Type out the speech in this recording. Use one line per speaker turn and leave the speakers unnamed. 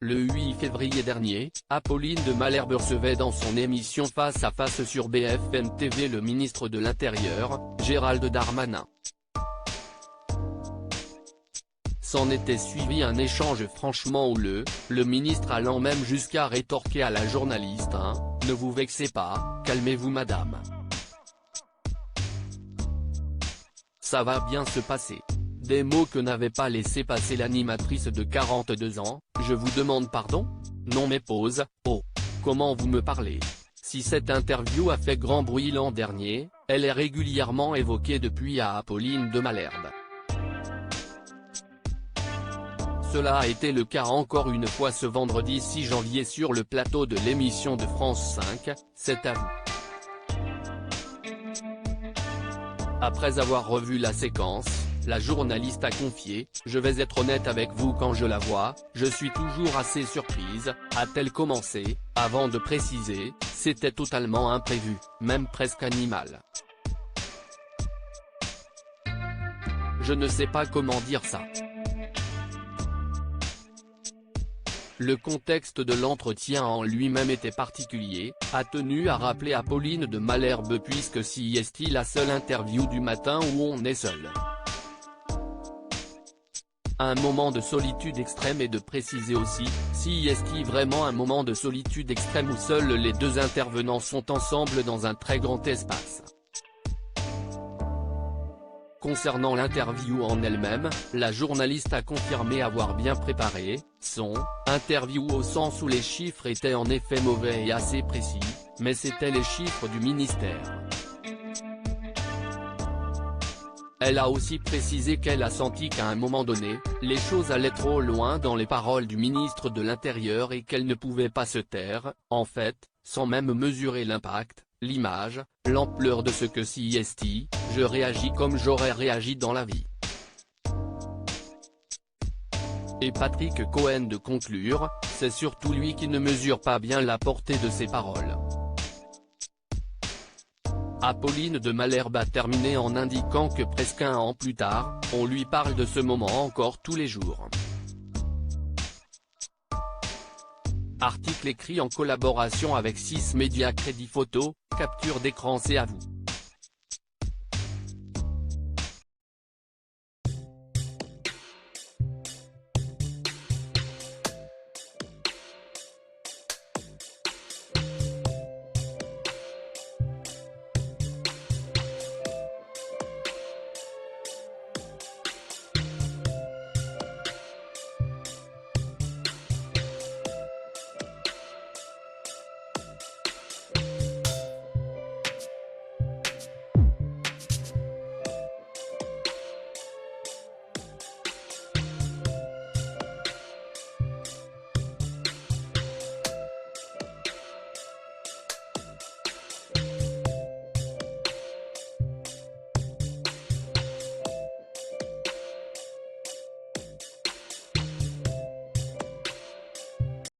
Le 8 février dernier, Apolline de Malherbe recevait dans son émission Face à Face sur BFM TV le ministre de l'Intérieur, Gérald Darmanin. S'en était suivi un échange franchement houleux, le ministre allant même jusqu'à rétorquer à la journaliste « Ne vous vexez pas, calmez-vous madame. Ça va bien se passer ». Des mots que n'avait pas laissé passer l'animatrice de 42 ans, « Je vous demande pardon ? Non mais pause, oh. Comment vous me parlez ?» Si cette interview a fait grand bruit l'an dernier, elle est régulièrement évoquée depuis à Apolline de Malherbe. Cela a été le cas encore une fois ce vendredi 6 janvier sur le plateau de l'émission de France 5, C'est à vous. Après avoir revu la séquence, la journaliste a confié « Je vais être honnête avec vous quand je la vois, je suis toujours assez surprise », a-t-elle commencé, avant de préciser « C'était totalement imprévu, même presque animal. Je ne sais pas comment dire ça. » Le contexte de l'entretien en lui-même était particulier, a tenu à rappeler Apolline de Malherbe puisque si est la seule interview du matin où on est seul. Un moment de solitude extrême et de préciser aussi, si est vraiment un moment de solitude extrême où seuls les deux intervenants sont ensemble dans un très grand espace. Concernant l'interview en elle-même, la journaliste a confirmé avoir bien préparé son interview au sens où les chiffres étaient en effet mauvais et assez précis, mais c'étaient les chiffres du ministère. Elle a aussi précisé qu'elle a senti qu'à un moment donné, les choses allaient trop loin dans les paroles du ministre de l'Intérieur et qu'elle ne pouvait pas se taire, en fait, sans même mesurer l'impact, l'image, l'ampleur de ce que si je réagis comme j'aurais réagi dans la vie. Et Patrick Cohen de conclure, c'est surtout lui qui ne mesure pas bien la portée de ses paroles. Apolline de Malherbe a terminé en indiquant que presque un an plus tard, on lui parle de ce moment encore tous les jours. Article écrit en collaboration avec 6 médias. Crédit photo, capture d'écran. C'est à vous.